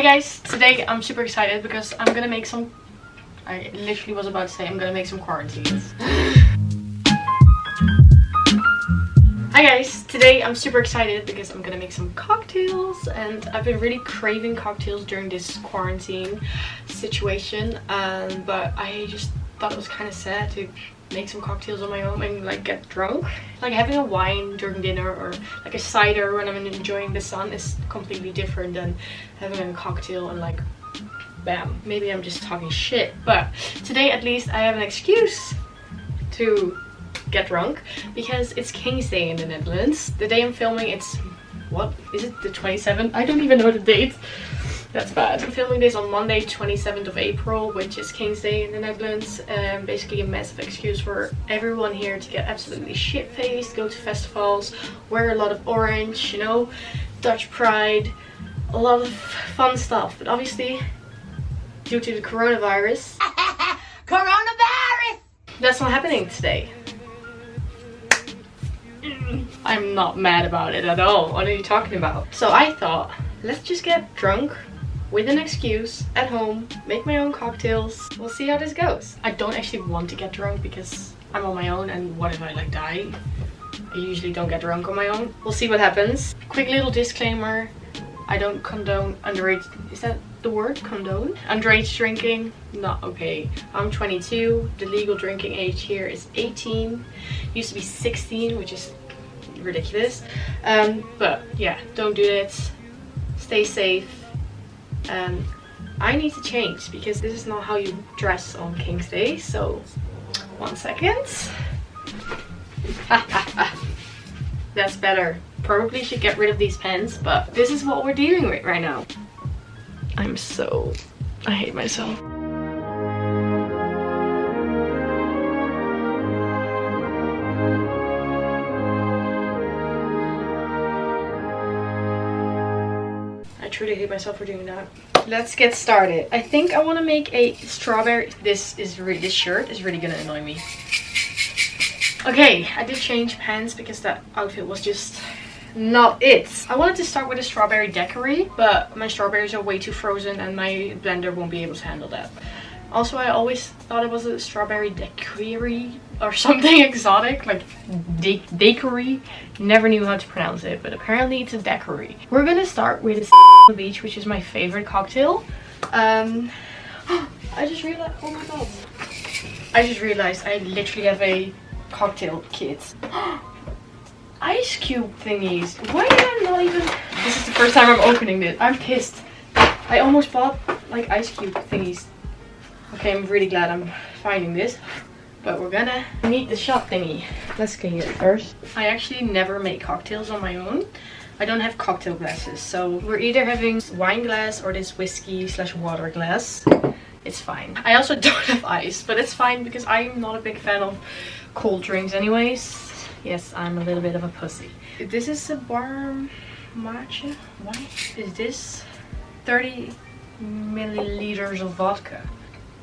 Hi guys, today I'm super excited because I'm gonna make some, I literally was about to say I'm gonna make some quarantines. Hi guys, today I'm super excited because I'm gonna make some cocktails, and I've been really craving cocktails during this quarantine situation, but I just thought it was kind of sad to make some cocktails on my own and like get drunk. Like having a wine during dinner or like a cider when I'm enjoying the sun is completely different than having a cocktail and like bam. Maybe I'm just talking shit, but today at least I have an excuse to get drunk because it's Kingsday in the Netherlands. The day I'm filming, it's, what is it, the 27th? I don't even know the date. That's bad. I'm filming this on Monday 27th of April, which is Kingsday in the Netherlands. Basically a massive excuse for everyone here to get absolutely shit-faced, go to festivals, wear a lot of orange, you know, Dutch pride, a lot of fun stuff. But obviously, due to the coronavirus, that's not happening today. I'm not mad about it at all. What are you talking about? So I thought, let's just get drunk with an excuse at home, make my own cocktails. We'll see how this goes. I don't actually want to get drunk because I'm on my own, and what if I like die? I usually don't get drunk on my own. We'll see what happens. Quick little disclaimer. I don't condone underage, is that the word? Condone? Underage drinking, not okay. I'm 22, the legal drinking age here is 18. Used to be 16, which is ridiculous. But yeah, don't do it. Stay safe. I need to change because this is not how you dress on Kingsday. So, 1 second. That's better. Probably should get rid of these pens, but this is what we're dealing with right now. I hate myself. I truly hate myself for doing that. Let's get started. I think I want to make a strawberry. This shirt is really gonna annoy me. Okay, I did change pants because that outfit was just not it. I wanted to start with a strawberry daiquiri, but my strawberries are way too frozen and my blender won't be able to handle that. Also, I always thought it was a strawberry daiquiri or something exotic, like daiquiri. Never knew how to pronounce it, but apparently it's a daiquiri. We're gonna start with a beach, which is my favorite cocktail. I just realized, oh my god. I just realized I literally have a cocktail kit. Ice cube thingies. Why did I not even... This is the first time I'm opening this. I'm pissed. I almost bought like ice cube thingies. Okay, I'm really glad I'm finding this. But we're gonna need the shot thingy. Let's clean it first. I actually never make cocktails on my own. I don't have cocktail glasses. So we're either having wine glass or this whiskey / water glass. It's fine. I also don't have ice, but it's fine because I'm not a big fan of cold drinks anyways. Yes, I'm a little bit of a pussy. This is a warm matcha. What is this? 30 milliliters of vodka.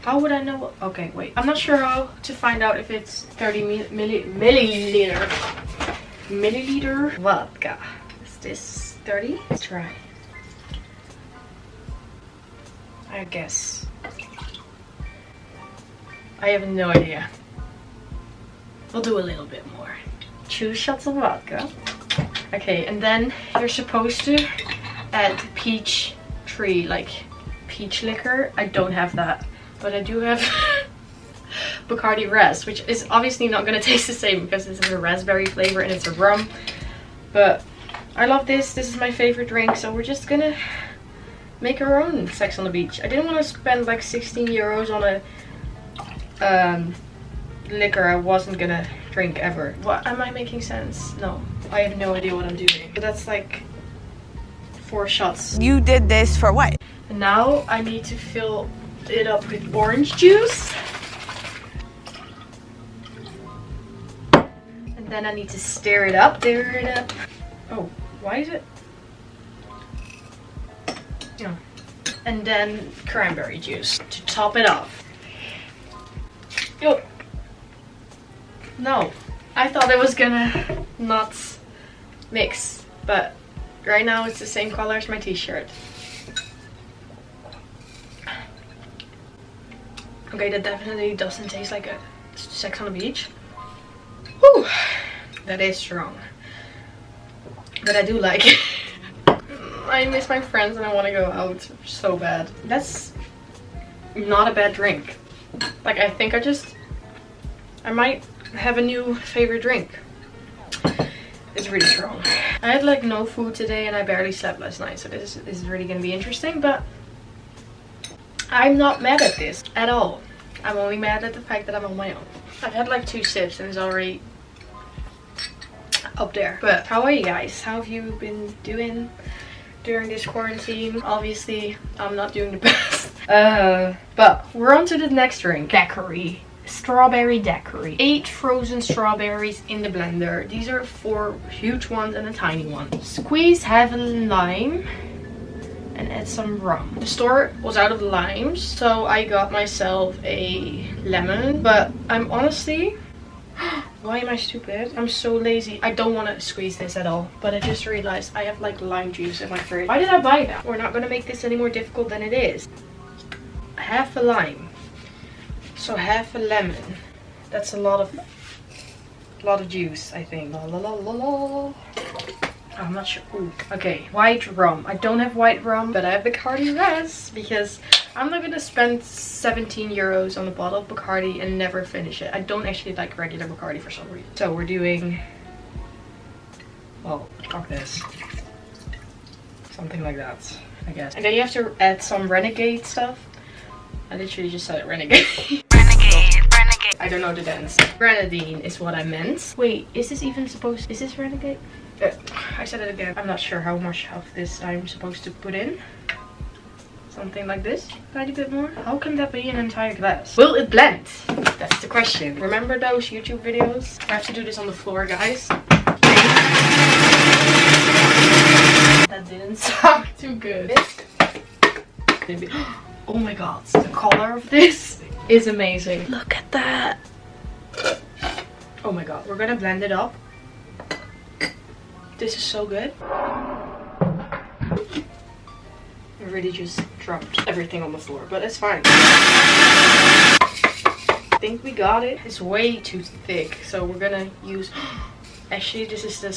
How would I know? Okay, wait. I'm not sure how to find out if it's 30 milliliter vodka. Is this 30? Let's try. I guess. I have no idea. We'll do a little bit more. 2 shots of vodka. Okay, and then you're supposed to add peach tree, like peach liquor. I don't have that, but I do have Bacardi Ras, which is obviously not gonna taste the same because this is a raspberry flavor and it's a rum. But I love this. This is my favorite drink, so we're just gonna make our own Sex on the Beach. I didn't want to spend like 16 euros on a liquor I wasn't gonna drink ever. What, am I making sense? No, I have no idea what I'm doing. But that's like 4 shots. You did this for what? And now I need to fill it up with orange juice. And then I need to stir it up. Oh, why is it? No. And then cranberry juice to top it off. Yo. No, I thought it was gonna not mix, but right now it's the same color as my t-shirt. Okay, that definitely doesn't taste like a Sex on the Beach. Whew, that is strong. But I do like it. I miss my friends and I want to go out so bad. That's not a bad drink. Like, I think I might have a new favorite drink. It's really strong. I had like no food today and I barely slept last night, so this is really gonna be interesting, but I'm not mad at this at all. I'm only mad at the fact that I'm on my own. I've had like 2 sips and it's already up there. But how are you guys? How have you been doing during this quarantine? Obviously, I'm not doing the best. But we're on to the next drink. Daiquiri. Strawberry daiquiri. 8 frozen strawberries in the blender. These are 4 huge ones and a tiny one. Squeeze half a lime and add some rum. The store was out of limes, so I got myself a lemon. But I'm honestly... Why am I stupid? I'm so lazy. I don't want to squeeze this at all. But I just realized I have like lime juice in my fridge. Why did I buy that? We're not going to make this any more difficult than it is. Half a lime. So half a lemon. That's a lot of juice, I think. La, la, la, la, la. I'm not sure. Ooh, okay, white rum. I don't have white rum, but I have Bacardi Res because I'm not gonna spend 17 euros on a bottle of Bacardi and never finish it. I don't actually like regular Bacardi for some reason. So we're doing, well, fuck this. Something like that, I guess. And then you have to add some Renegade stuff. I literally just said it, Renegade. Renegade. I don't know the dance. Grenadine is what I meant. Wait, is this even supposed, is this Renegade? I said it again. I'm not sure how much of this I'm supposed to put in. Something like this. Tiny bit more. How can that be an entire glass? Will it blend? That's the question. Remember those YouTube videos? I have to do this on the floor, guys. That didn't sound too good. Maybe. Oh my god, the color of this is amazing. Look at that. Oh my god, we're gonna blend it up. This is so good. I really just dropped everything on the floor, but it's fine. I think we got it. It's way too thick, so we're gonna use... Actually, this is the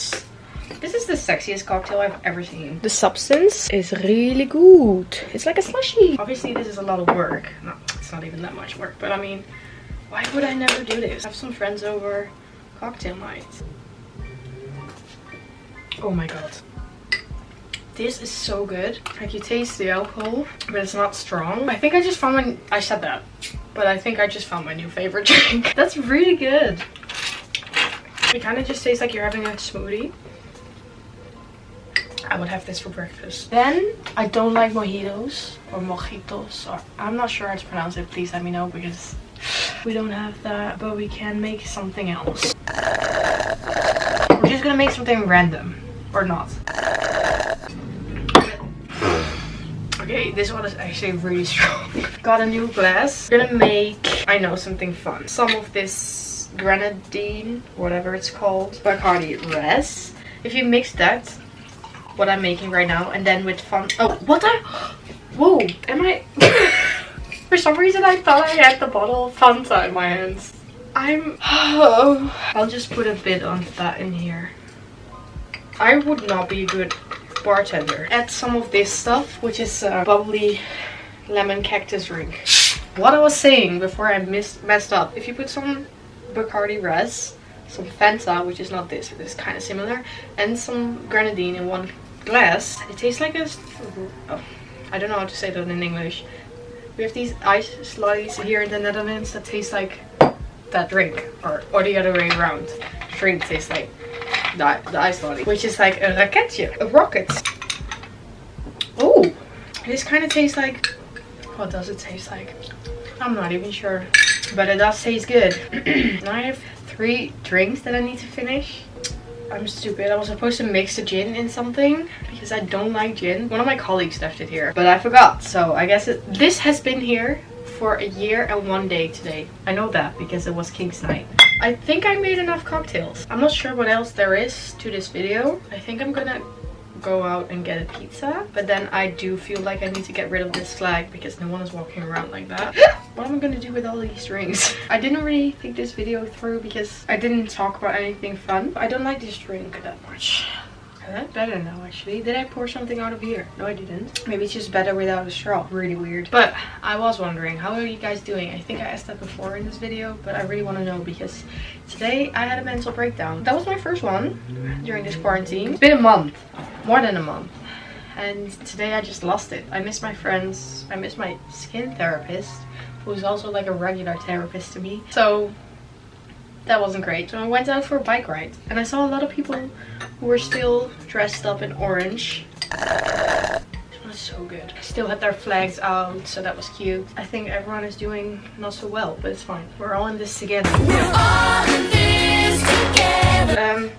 sexiest cocktail I've ever seen. The substance is really good. It's like a slushy. Obviously, this is a lot of work. No, it's not even that much work, but I mean, why would I never do this? I have some friends over, cocktail nights. Oh my god. This is so good. Like, you taste the alcohol, but it's not strong. I think I just found my... I said that, but I think I just found my new favorite drink. That's really good. It kind of just tastes like you're having a smoothie. I would have this for breakfast. Then, I don't like mojitos or mojitos, or I'm not sure how to pronounce it. Please let me know because we don't have that, but we can make something else. We're just gonna make something random. Or not. Okay, this one is actually really strong. Got a new glass. We're gonna make, I know, something fun. Some of this grenadine, whatever it's called, Bacardi Res. If you mix that, what I'm making right now, and then with fun. Oh, what I? Whoa, am I? For some reason, I thought I had the bottle of Fanta in my hands. I'll just put a bit of that in here. I would not be a good bartender. Add some of this stuff, which is bubbly lemon cactus drink. What I was saying before I messed up. If you put some Bacardi Res, some Fanta, which is not this, it is kind of similar, and some grenadine in one glass, it tastes like a... Oh, I don't know how to say that in English. We have these ice slides here in the Netherlands that taste like that drink, or the other way around. Drink tastes like the ice lolly, which is like a raketje, a rocket. Oh, this kind of tastes like... What does it taste like? I'm not even sure, but it does taste good. Now I have 3 drinks that I need to finish. I'm stupid. I was supposed to mix the gin in something because I don't like gin. One of my colleagues left it here, but I forgot. So I guess this has been here for a year and 1 day today. I know that because it was King's night. I think I made enough cocktails. I'm not sure what else there is to this video. I think I'm gonna go out and get a pizza, but then I do feel like I need to get rid of this flag because no one is walking around like that. What am I gonna do with all these drinks? I didn't really think this video through because I didn't talk about anything fun. I don't like this drink that much. That's better now, actually. Did I pour something out of here? No, I didn't. Maybe it's just better without a straw. Really weird. But I was wondering, how are you guys doing? I think I asked that before in this video, but I really want to know because today I had a mental breakdown. That was my first one during this quarantine. It's been a month. More than a month. And today I just lost it. I miss my friends. I miss my skin therapist, who's also like a regular therapist to me. So that wasn't great. So I went out for a bike ride and I saw a lot of people who were still dressed up in orange. It was so good. Still had their flags out, so that was cute. I think everyone is doing not so well, but it's fine. We're all in this together.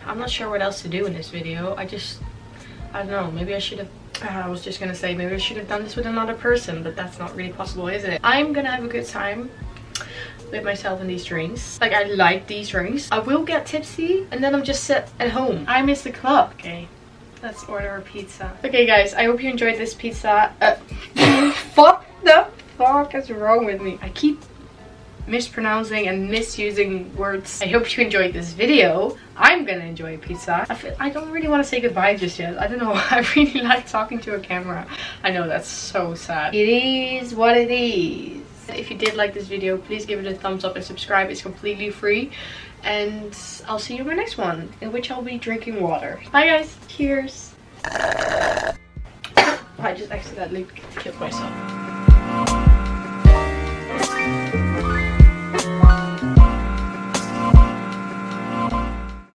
I'm not sure what else to do in this video. I don't know, maybe I should have I was just gonna say maybe I should have done this with another person, but that's not really possible, is it? I'm gonna have a good time with myself and these drinks. Like, I like these drinks. I will get tipsy and then I'm just set at home. I miss the club. Okay, let's order a pizza. Okay guys, I hope you enjoyed this pizza. What the fuck is wrong with me? I keep mispronouncing and misusing words. I hope you enjoyed this video. I'm gonna enjoy pizza. I don't really want to say goodbye just yet. I don't know. I really like talking to a camera. I know, that's so sad. It is what it is. If you did like this video, please give it a thumbs up and subscribe. It's completely free. And I'll see you in my next one, in which I'll be drinking water. Bye guys. Cheers. I just accidentally killed myself.